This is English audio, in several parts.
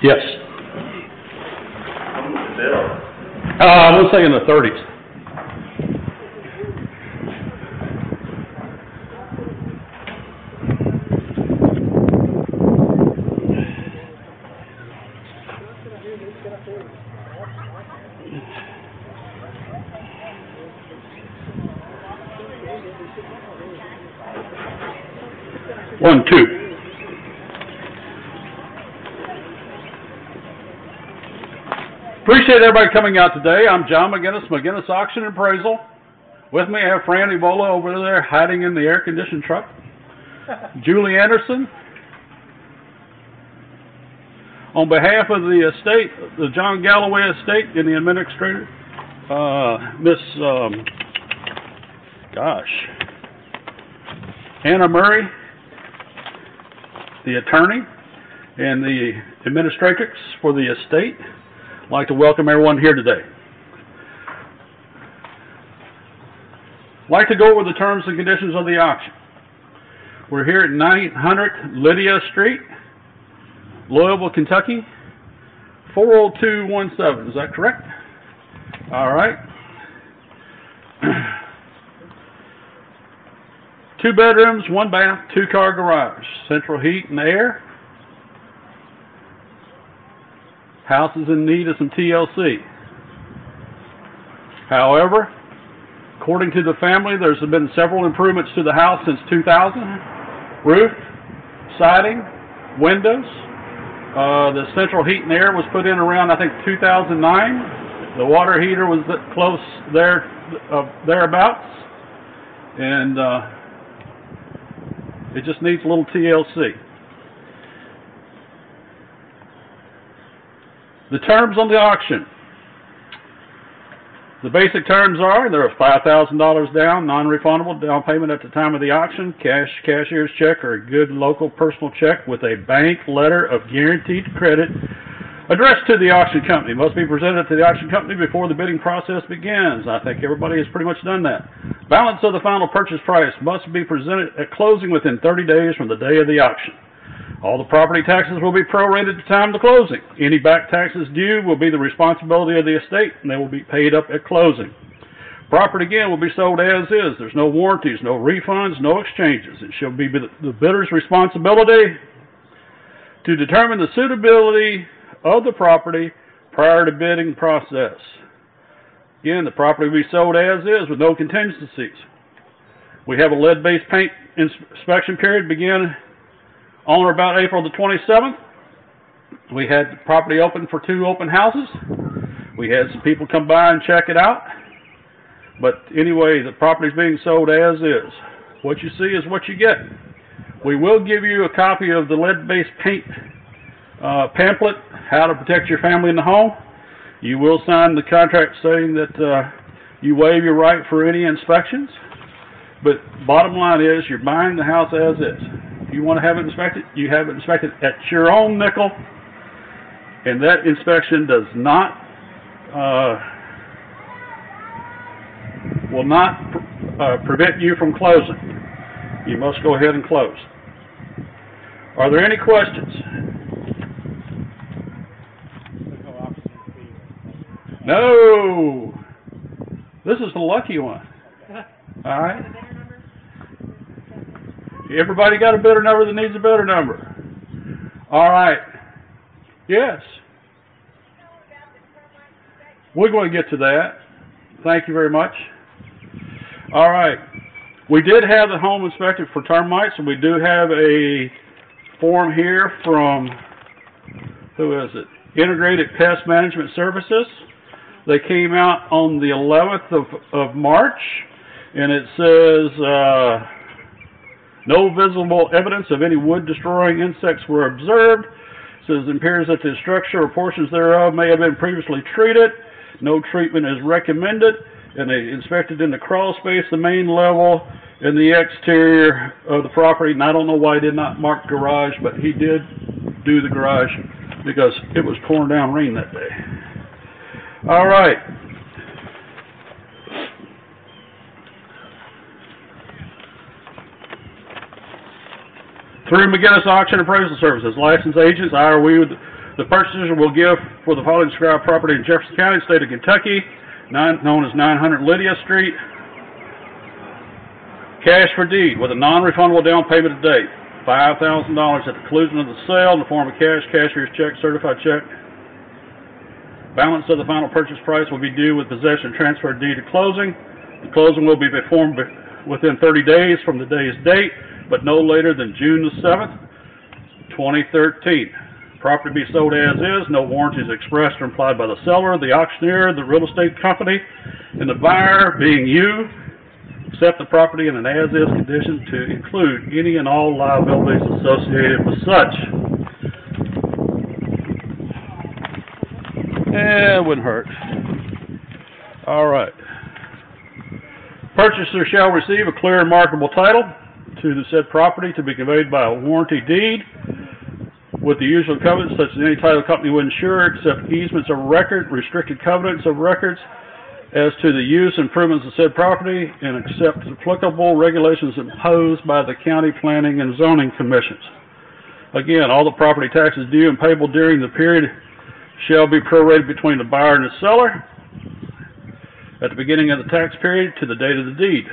Yes. I would say in the 30s. One, two. Appreciate everybody coming out today. I'm John McGinnis, McGinnis Auction and Appraisal. With me, I have Fran Ebola over there hiding in the air-conditioned truck. Julie Anderson. On behalf of the estate, the John Galloway estate and the administrator, Miss, Anna Murray, the attorney, and the administratrix for the estate. I'd like to welcome everyone here today. I'd like to go over the terms and conditions of the auction. We're here at 900 Lydia Street, Louisville, Kentucky, 40217. Is that correct? All right. 2 bedrooms, 1 bath, 2-car garage, central heat and air. House is in need of some TLC. However, according to the family, there's been several improvements to the house since 2000. Roof, siding, windows. The central heat and air was put in around, I think, 2009. The water heater was close there, thereabouts. And it just needs a little TLC. The terms on the auction. The basic terms are, there is $5,000 down, non-refundable down payment at the time of the auction, cashier's check, or a good local personal check with a bank letter of guaranteed credit addressed to the auction company. Must be presented to the auction company before the bidding process begins. I think everybody has pretty much done that. Balance of the final purchase price must be presented at closing within 30 days from the day of the auction. All the property taxes will be prorated at the time of the closing. Any back taxes due will be the responsibility of the estate, and they will be paid up at closing. Property, again, will be sold as is. There's no warranties, no refunds, no exchanges. It shall be the bidder's responsibility to determine the suitability of the property prior to bidding process. Again, the property will be sold as is with no contingencies. We have a lead-based paint inspection period begin on or about April the 27th. We had the property open for 2 open houses. We had some people come by and check it out. But anyway, the property is being sold as is. What you see is what you get. We will give you a copy of the lead-based paint pamphlet, How to Protect Your Family in the Home. You will sign the contract saying that you waive your right for any inspections. But bottom line is, you're buying the house as is. If you want to have it inspected, you have it inspected at your own nickel, and that inspection does not, will not prevent you from closing. You must go ahead and close. Are there any questions? No. This is the lucky one. All right. Everybody got a better number that needs a better number. All right. Yes. We're going to get to that. Thank you very much. All right. We did have the home inspected for termites, and we do have a form here from, who is it? Integrated Pest Management Services. They came out on the 11th of March, and it says, no visible evidence of any wood-destroying insects were observed. It says it appears that the structure or portions thereof may have been previously treated. No treatment is recommended. And they inspected in the crawl space, the main level, and the exterior of the property. And I don't know why he did not mark garage, but he did do the garage because it was pouring down rain that day. All right. Through McGinnis Auction Appraisal Services, licensed agents, I or we The purchaser will give for the following described property in Jefferson County, state of Kentucky, known as 900 Lydia Street. Cash for deed with a non-refundable down payment to date. $5,000 at the conclusion of the sale in the form of cash, cashier's check, certified check. Balance of the final purchase price will be due with possession and transfer deed at closing. The closing will be performed within 30 days from the day's date, but no later than June the 7th, 2013. Property be sold as is, no warranties expressed or implied by the seller, the auctioneer, the real estate company, and the buyer, being you, accept the property in an as-is condition to include any and all liabilities associated with such. It wouldn't hurt. All right. Purchaser shall receive a clear and marketable title to the said property to be conveyed by a warranty deed with the usual covenants such as any title company would insure, except easements of record, restricted covenants of records as to the use and improvements of said property, and accept applicable regulations imposed by the county planning and zoning commissions. Again, all the property taxes due and payable during the period shall be prorated between the buyer and the seller at the beginning of the tax period to the date of the deed.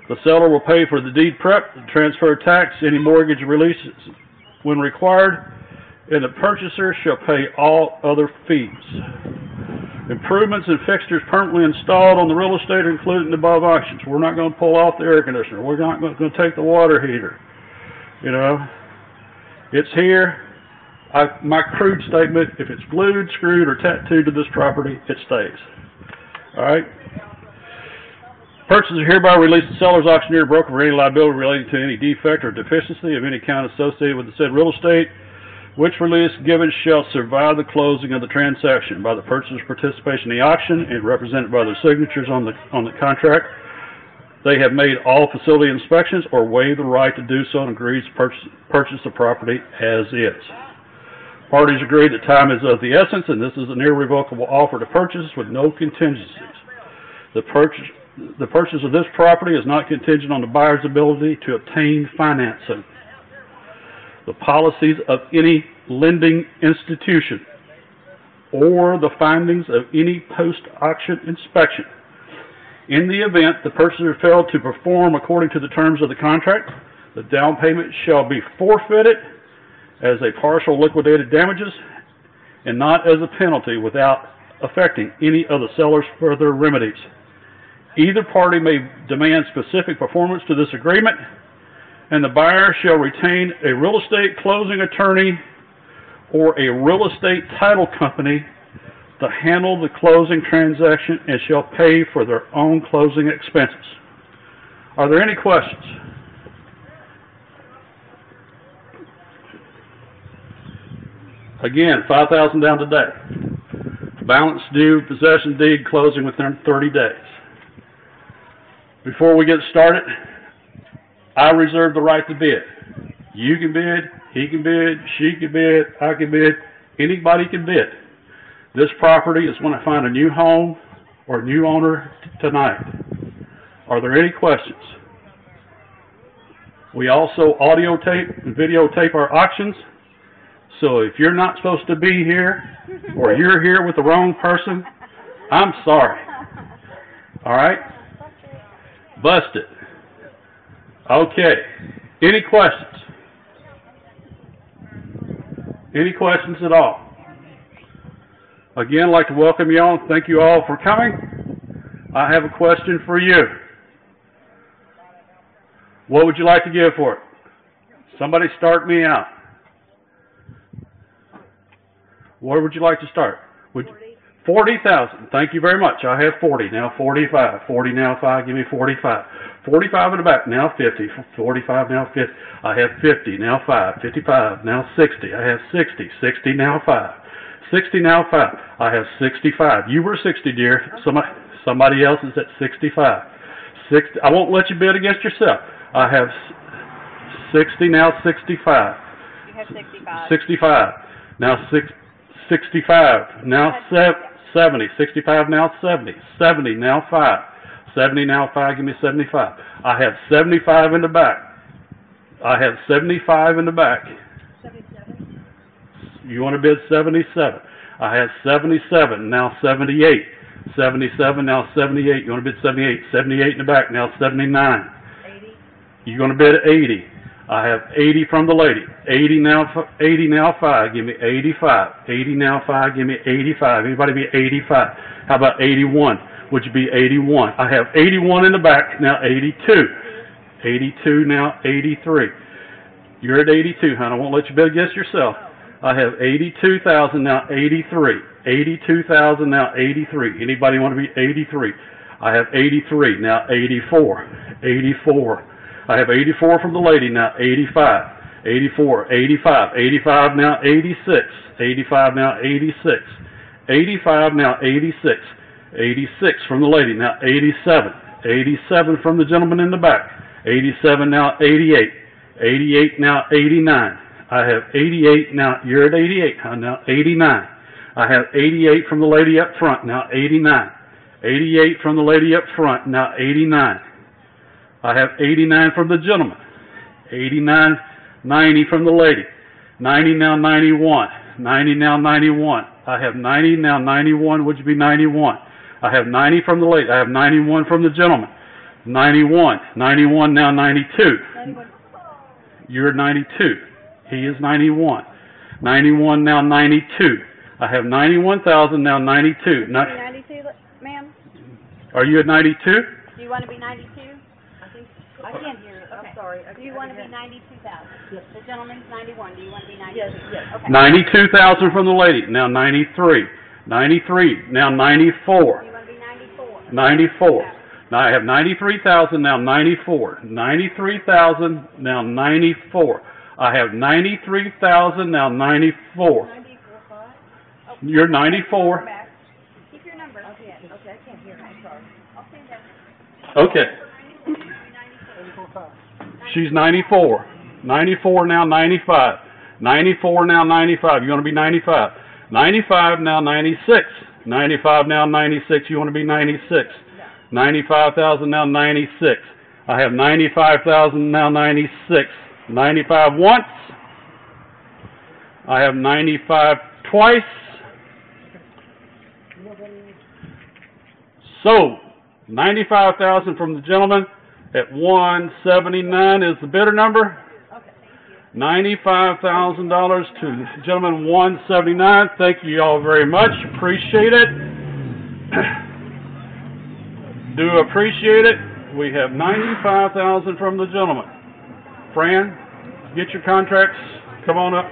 The seller will pay for the deed prep, the transfer tax, any mortgage releases when required, and the purchaser shall pay all other fees. Improvements and fixtures permanently installed on the real estate are included in the above auctions. We're not going to pull off the air conditioner. We're not going to take the water heater. You know, it's here. My crude statement, if it's glued, screwed, or tattooed to this property, it stays. All right? Purchaser hereby release the seller's auctioneer broker for any liability relating to any defect or deficiency of any kind associated with the said real estate, which release given shall survive the closing of the transaction by the purchaser's participation in the auction and represented by their signatures on the contract. They have made all facility inspections or waive the right to do so and agrees to purchase the property as is. Parties agree that time is of the essence, and this is an irrevocable offer to purchase with no contingencies. The purchase of this property is not contingent on the buyer's ability to obtain financing. The policies of any lending institution or the findings of any post-auction inspection. In the event the purchaser failed to perform according to the terms of the contract, the down payment shall be forfeited as a partial liquidated damages and not as a penalty without affecting any of the seller's further remedies. Either party may demand specific performance to this agreement, and the buyer shall retain a real estate closing attorney or a real estate title company to handle the closing transaction and shall pay for their own closing expenses. Are there any questions? Again, $5,000 down today. Balance due, possession deed, closing within 30 days. Before we get started, I reserve the right to bid. You can bid, he can bid, she can bid, I can bid, anybody can bid. This property is when I find a new home or a new owner tonight. Are there any questions? We also audio tape and videotape our auctions. So if you're not supposed to be here or you're here with the wrong person, I'm sorry. All right? Busted. Okay. Any questions? Any questions at all? Again, I'd like to welcome you all. Thank you all for coming. I have a question for you. What would you like to give for it? Somebody start me out. Where would you like to start? 40,000. Thank you very much. I have 40. Now 45. 40 now 5. Give me 45. 45 in the back. Now 50. 45 now 50. I have 50. Now 5. 55. Now 60. I have 60. 60 now 5. 60 now 5. I have 65. You were 60, dear. Somebody else is at 65. 60. I won't let you bid against yourself. I have 60 now 65. You have 65. 65. Now 65. Now 70. 65 now 70. 70 now 5. 70 now 5. Give me 75. I have 75 in the back. I have 75 in the back. 77. You want to bid 77? I have 77, now 78. 77, now 78. You want to bid 78? 78 in the back, now 79. 80. You're going to bid 80. I have 80 from the lady. 80 now 5. Give me 85. 80 now 5. Give me 85. Anybody be 85? How about 81? Would you be 81? I have 81 in the back, now 82. 82 now 83. You're at 82, hon. I won't let you bid against yourself. I have 82,000 now 83. 82,000 now 83. Anybody want to be 83? I have 83 now 84. 84. I have 84 from the lady now 85. 84. 85. 85 now 86. 85 now 86. 85 now 86. 86 from the lady now 87. 87 from the gentleman in the back. 87 now 88. 88 now 89. I have 88 now. You're at 88, huh? Now 89. I have 88 from the lady up front, now 89. 88 from the lady up front, now 89. I have 89 from the gentleman. 89, 90 from the lady. 90 now 91. 90 now 91. I have 90 now 91. Would you be 91? I have 90 from the lady. I have 91 from the gentleman. 91. 91 now 92. 91. You're 92. He is 91. 91 now 92. I have 91,000 now 92. 92, ma'am? Are you at 92? Do you want to be 92? I can't hear it. Okay. I'm sorry. Do you want to be 92,000? Yes. The gentleman's 91. Do you want to be 92? Yes. Yes. Okay. 92,000 from the lady. Now 93. 93. Now 94. Do you want to be 94? 94. Now I have 93,000 now 94. 93,000 now 94. I have 93,000 now 94. 94.5? Oh, You're 94. Keep your number. Okay. Okay. I can't hear it. I'm sorry. I'll stand down. Okay. She's 94. 94 now 95. 94 now 95. You want to be 95? 95 now 96. 95 now 96. You want to be 96? 95,000 now 96. I have 95,000 now 96. 95 once. I have 95 twice. So 95,000 from the gentleman at 179 is the bidder number. $95,000 to the gentleman 179. Thank you all very much. Appreciate it. Do appreciate it. We have 95,000 from the gentleman. Fran, get your contracts. Come on up.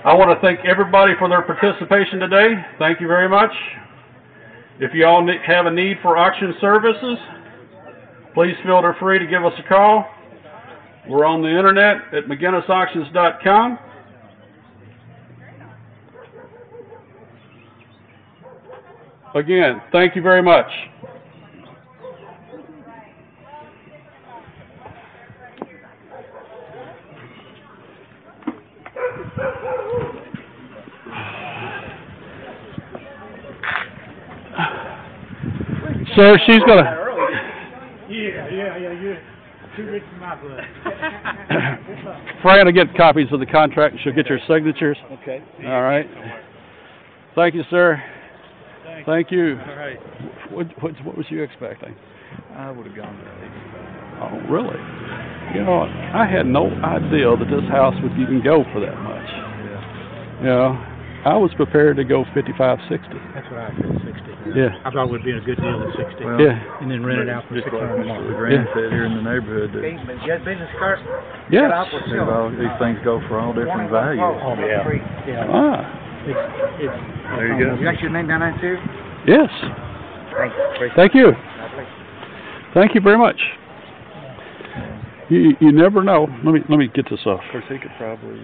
I want to thank everybody for their participation today. Thank you very much. If you all have a need for auction services, please feel free to give us a call. We're on the internet at McGinnisAuctions.com. Again, thank you very much. Sir, she's going to... Yeah, you're too rich for my blood. Fran will get copies of the contract. She'll get your signatures. Okay. All right. Thank you, sir. Thank you. All right. What was you expecting? I would have gone to 85. Oh, really? You know, I had no idea that this house would even go for that much. Yeah. You know, I was prepared to go 55, 60. That's what I said, 60. Yeah. I thought it would be a good deal at 60. Well, Yeah. And then rent it out for just like 600 a month. Mr. Grant said here in the neighborhood that business card? Yes. these things go for all different values. Oh, yeah. Ah, There you go. You got your name down there too? yes. Thanks. Thank you. Thank you very much. You never know. Let me get this off. Of course, he could probably